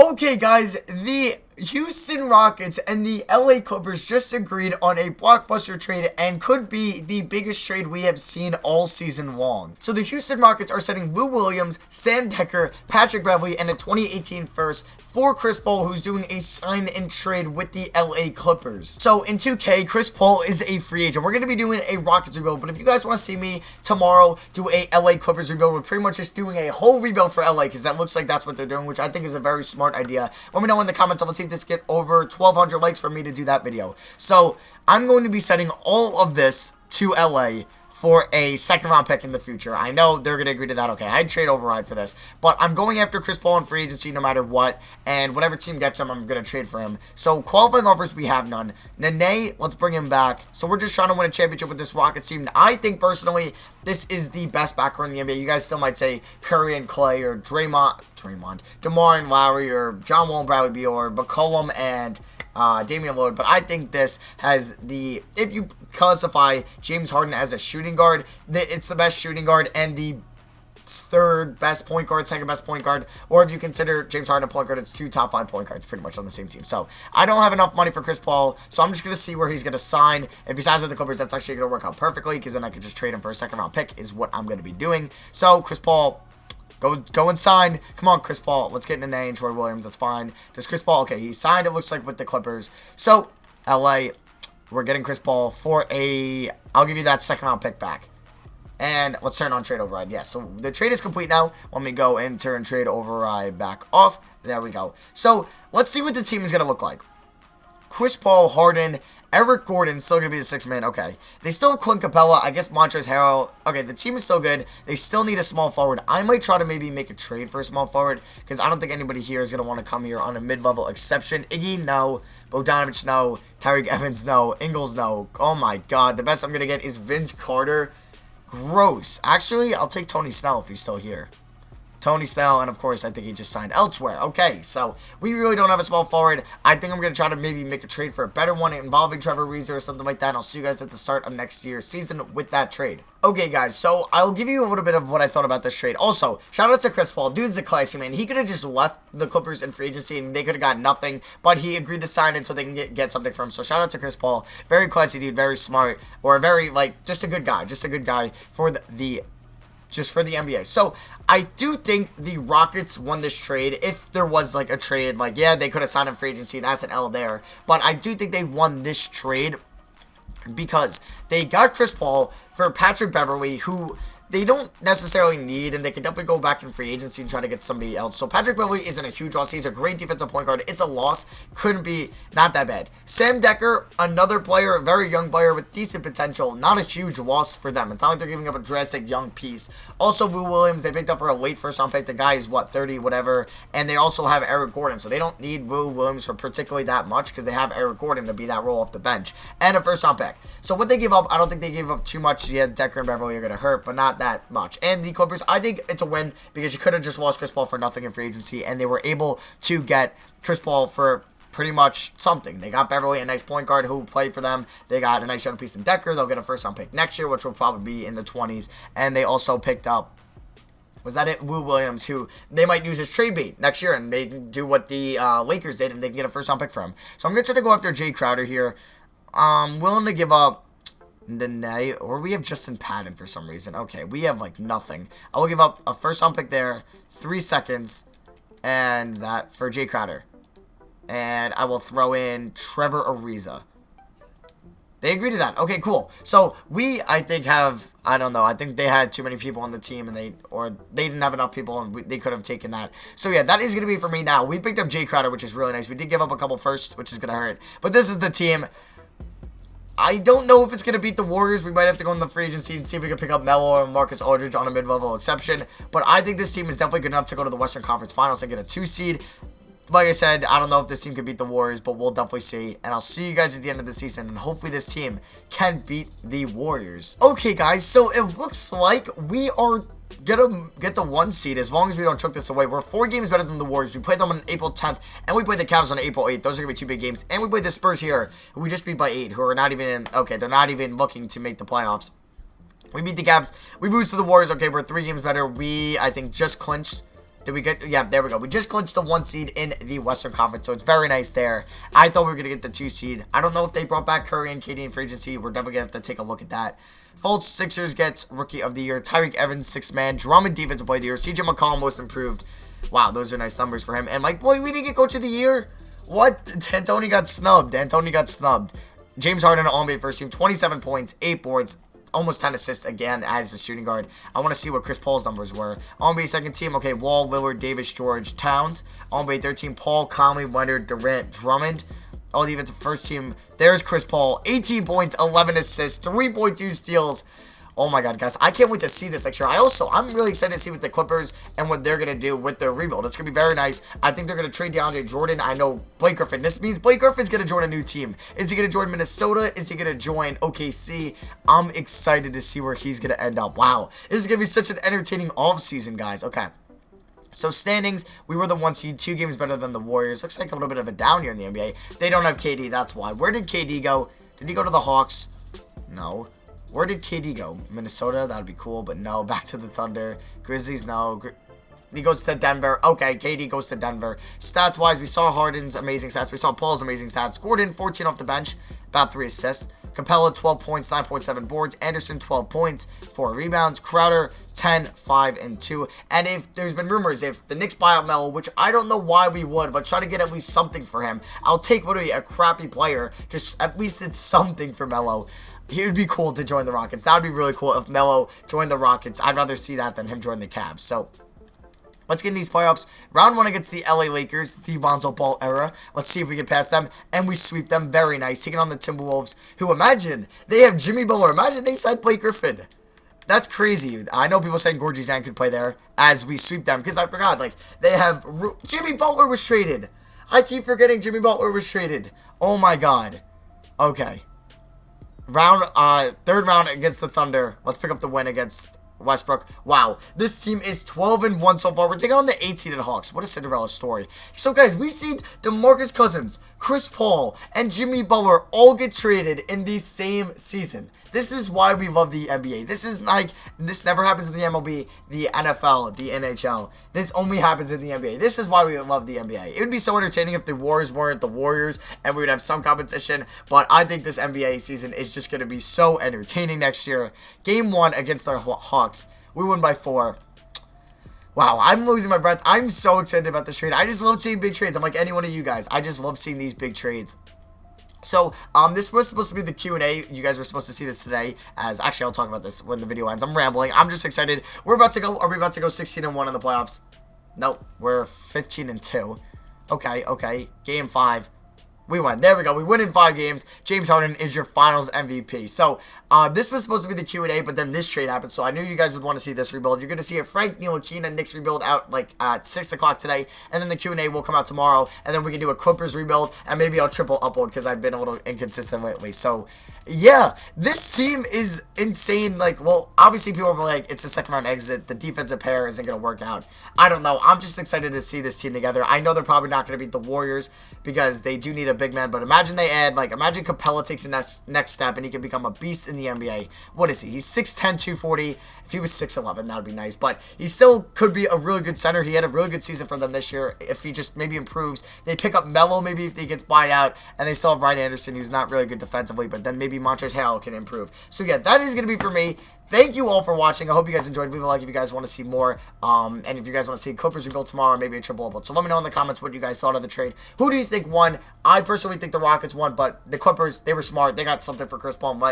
Okay, guys, the Houston Rockets and the LA Clippers just agreed on a blockbuster trade and could be the biggest trade we have seen all season long. So the Houston Rockets are sending Lou Williams, Sam Decker, Patrick Beverley, and a 2018 first for Chris Paul, who's doing a sign and trade with the LA Clippers. So in 2K, Chris Paul is a free agent. We're going to be doing a Rockets rebuild, but if you guys want to see me tomorrow do a LA Clippers rebuild, we're pretty much just doing a whole rebuild for LA because that looks like that's what they're doing, which I think is a very smart idea. Let me know in the comments. I'm going to see if this get over 1,200 likes for me to do that video. So I'm going to be sending all of this to LA for a second round pick in the future. I know they're going to agree to that. Okay, I'd trade override for this, but I'm going after Chris Paul in free agency no matter what, and whatever team gets him, I'm going to trade for him. So qualifying offers, we have none. Nene, let's bring him back. So we're just trying to win a championship with this Rockets team. I think personally, this is the best backcourt in the NBA. You guys still might say Curry and Clay or DeMar and Lowry or John Wall and Bradley Beal or McCollum and Damian Lillard, but I think this has the, if you classify James Harden as a shooting guard, it's the best shooting guard and the third best point guard, second best point guard, or if you consider James Harden a point guard, it's two top 5 point guards pretty much on the same team. So I don't have enough money for Chris Paul, so I'm just going to see where he's going to sign. If he signs with the Clippers, that's actually going to work out perfectly because then I could just trade him for a second round pick is what I'm going to be doing. So Chris Paul, Go and sign. Come on, Chris Paul. Let's get Nene and Troy Williams. That's fine. Does Chris Paul? Okay, he signed, it looks like, with the Clippers. So, LA, we're getting Chris Paul for a, I'll give you that second round pick back. And let's turn on trade override. Yes, so the trade is complete now. Let me go and turn trade override back off. There we go. So, let's see what the team is going to look like. Chris Paul, Harden, Eric Gordon still going to be the sixth man. Okay. They still have Clint Capella. I guess Montrezl Harrell. Okay, the team is still good. They still need a small forward. I might try to maybe make a trade for a small forward because I don't think anybody here is going to want to come here on a mid-level exception. Iggy, no. Bogdanovich, no. Tyreek Evans, no. Ingles, no. Oh, my God. The best I'm going to get is Vince Carter. Gross. Actually, I'll take Tony Snell if he's still here. Tony Snell, and of course, I think he just signed elsewhere. Okay, so we really don't have a small forward. I think I'm going to try to maybe make a trade for a better one involving Trevor Ariza or something like that, and I'll see you guys at the start of next year's season with that trade. Okay, guys, so I'll give you a little bit of what I thought about this trade. Also, shout out to Chris Paul. Dude's a classy man. He could have just left the Clippers in free agency, and they could have got nothing, but he agreed to sign it so they can get something from him. So shout out to Chris Paul. Very classy dude, very smart, or very, like, just a good guy for just for the NBA. So, I do think the Rockets won this trade. If there was, like, a trade, like, yeah, they could have signed in free agency. That's an L there. But I do think they won this trade because they got Chris Paul for Patrick Beverley, who they don't necessarily need, and they can definitely go back in free agency and try to get somebody else. So Patrick Beverley isn't a huge loss. He's a great defensive point guard. It's a loss. Couldn't be not that bad. Sam Decker, another player, a very young player with decent potential. Not a huge loss for them. It's not like they're giving up a drastic young piece. Also, Lou Williams, they picked up for a late first round pick. The guy is, what, 30, whatever. And they also have Eric Gordon. So they don't need Lou Williams for particularly that much because they have Eric Gordon to be that role off the bench. And a first round pick. So what they give up, I don't think they gave up too much. Yeah, Decker and Beverley are going to hurt, but not that much. And the Clippers, I think it's a win because you could have just lost Chris Paul for nothing in free agency, and they were able to get Chris Paul for pretty much something. They got Beverley, a nice point guard who played for them. They got a nice young piece in Decker. They'll get a first-round pick next year, which will probably be in the 20s. And they also picked up, was that it? Lou Williams, who they might use as trade bait next year, and they can do what the Lakers did, and they can get a first-round pick for him. So I'm going to try to go after Jay Crowder here. I'm willing to give up Nene, or we have Justin Patton for some reason. Okay, we have like nothing. I will give up a first round pick there, 3 seconds, and that for Jay Crowder. And I will throw in Trevor Ariza. They agree to that. Okay, cool. So we, I think, have, I don't know, I think they had too many people on the team, and they didn't have enough people, and they could have taken that. So yeah, that is going to be for me now. We picked up Jay Crowder, which is really nice. We did give up a couple firsts, which is going to hurt. But this is the team. I don't know if it's going to beat the Warriors. We might have to go in the free agency and see if we can pick up Melo or Marcus Aldridge on a mid-level exception. But I think this team is definitely good enough to go to the Western Conference Finals and get a 2 seed. Like I said, I don't know if this team can beat the Warriors, but we'll definitely see. And I'll see you guys at the end of the season, and hopefully this team can beat the Warriors. Okay, guys, so it looks like we are gonna get the 1 seed as long as we don't choke this away. We're 4 games better than the Warriors. We played them on April 10th, and we played the Cavs on April 8th. Those are gonna be 2 big games. And we played the Spurs here, who we just beat by 8, who are not even in, okay, they're not even looking to make the playoffs. We beat the Cavs. We lose to the Warriors. Okay, we're 3 games better. We, I think, just clinched Did we get, yeah, there we go. We just clinched the 1 seed in the Western Conference, so it's very nice there. I thought we were going to get the 2 seed. I don't know if they brought back Curry and KD in free agency. We're definitely going to have to take a look at that. Fultz, Sixers gets Rookie of the Year. Tyreek Evans, 6th man. Drummond, Defensive Player of the Year. CJ McCollum, Most Improved. Wow, those are nice numbers for him. And Mike, boy, we didn't get Coach of the Year. What? D'Antoni got snubbed. D'Antoni got snubbed. James Harden, All-NBA first team, 27 points, 8 boards. Almost 10 assists again as a shooting guard. I want to see what Chris Paul's numbers were. All-NBA second team, okay, Wall, Lillard, Davis, George, Towns. All-NBA third team, Paul, Conley, Leonard, Durant, Drummond. All defensive first team, there's Chris Paul. 18 points, 11 assists, 3.2 steals. Oh my god, guys, I can't wait to see this next year. I'm really excited to see what the Clippers and what they're going to do with their rebuild. It's going to be very nice. I think they're going to trade DeAndre Jordan. I know Blake Griffin. This means Blake Griffin's going to join a new team. Is he going to join Minnesota? Is he going to join OKC? I'm excited to see where he's going to end up. Wow, this is going to be such an entertaining offseason, guys. Okay. So standings, we were the 1 seed, 2 games better than the Warriors. Looks like a little bit of a down year in the NBA. They don't have KD, that's why. Where did KD go? Did he go to the Hawks? No. Where did KD go? Minnesota? That would be cool, but no. Back to the Thunder. Grizzlies? No. He goes to Denver. Okay, KD goes to Denver. Stats-wise, we saw Harden's amazing stats. We saw Paul's amazing stats. Gordon, 14 off the bench, about 3 assists. Capella, 12 points, 9.7 boards. Anderson, 12 points, 4 rebounds. Crowder, 10, 5, and 2. And if there's been rumors, if the Knicks buy out Melo, which I don't know why we would, but try to get at least something for him. I'll take literally a crappy player. Just at least it's something for Melo. He would be cool to join the Rockets. That would be really cool if Melo joined the Rockets. I'd rather see that than him join the Cavs. So let's get in these playoffs. Round 1 against the LA Lakers, the Lonzo Ball era. Let's see if we get past them. And we sweep them. Very nice. Taking on the Timberwolves, who, imagine, they have Jimmy Butler. Imagine they signed Blake Griffin. That's crazy. I know people saying Gorgie Jang could play there as we sweep them. Because I forgot, like, they have... Jimmy Butler was traded. I keep forgetting Jimmy Butler was traded. Oh, my God. Okay. Third round against the Thunder. Let's pick up the win against Westbrook. Wow, this team is 12-1 so far. We're taking on the 8-seeded Hawks. What a Cinderella story. So, guys, we've seen DeMarcus Cousins, Chris Paul, and Jimmy Butler all get traded in the same season. This is why we love the NBA. This never happens in the MLB, the NFL, the NHL. This only happens in the NBA. This is why we love the NBA. It would be so entertaining if the Warriors weren't the Warriors and we would have some competition. But I think this NBA season is just going to be so entertaining next year. Game 1 against the Hawks. We won by 4. Wow, I'm losing my breath. I'm so excited about this trade. I just love seeing big trades. I'm like any one of you guys. I just love seeing these big trades. So, this was supposed to be the Q&A. You guys were supposed to see this today. Actually, I'll talk about this when the video ends. I'm rambling. I'm just excited. Are we about to go 16-1 in the playoffs? Nope. We're 15-2. Okay. Game 5. We won. There we go. We win in 5 games. James Harden is your finals MVP. So, this was supposed to be the Q&A, but then this trade happened. So, I knew you guys would want to see this rebuild. You're going to see a Frank Ntilikina Knicks rebuild out, like, at 6 o'clock today. And then the Q&A will come out tomorrow. And then we can do a Clippers rebuild. And maybe I'll triple upload because I've been a little inconsistent lately. So, yeah. This team is insane. Like, well, obviously people are like, it's a second-round exit. The defensive pair isn't going to work out. I don't know. I'm just excited to see this team together. I know they're probably not going to beat the Warriors because they do need a big man, but imagine they add, like, imagine Capella takes the next step and he can become a beast in the NBA. What is he? He's 6'10", 240. If he was 6'11", that would be nice, but he still could be a really good center. He had a really good season for them this year. If he just maybe improves, they pick up Melo maybe if he gets buyed out, and they still have Ryan Anderson, who's not really good defensively, but then maybe Montrezl Harrell can improve. So, yeah, that is going to be for me. Thank you all for watching. I hope you guys enjoyed. Leave a like if you guys want to see more. And if you guys want to see Clippers rebuild tomorrow, maybe a triple upload. So let me know in the comments what you guys thought of the trade. Who do you think won? I personally think the Rockets won, but the Clippers, they were smart. They got something for Chris Paul,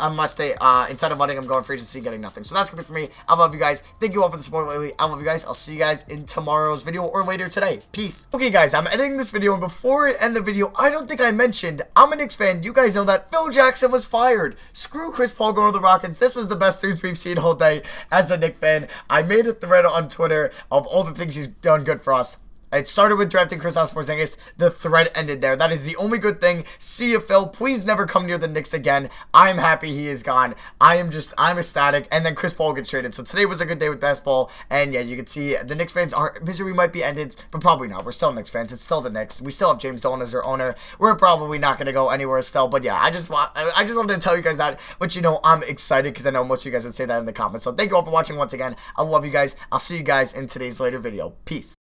unless they, instead of letting him go in free agency, getting nothing. So that's going to be for me. I love you guys. Thank you all for the support lately. I love you guys. I'll see you guys in tomorrow's video or later today. Peace. Okay, guys, I'm editing this video, and before I end the video, I don't think I mentioned, I'm a Knicks fan. You guys know that Phil Jackson was fired. Screw Chris Paul going to the Rockets. This was the best news we've seen all day as a Knicks fan. I made a thread on Twitter of all the things he's done good for us. It started with drafting Kristaps Porzingis. The thread ended there. That is the only good thing. See you, Phil. Please never come near the Knicks again. I'm happy he is gone. I'm ecstatic. And then Chris Paul gets traded. So today was a good day with basketball. And yeah, you can see the Knicks fans misery might be ended, but probably not. We're still Knicks fans. It's still the Knicks. We still have James Dolan as their owner. We're probably not going to go anywhere still. But yeah, I just wanted to tell you guys that. But you know, I'm excited because I know most of you guys would say that in the comments. So thank you all for watching once again. I love you guys. I'll see you guys in today's later video. Peace.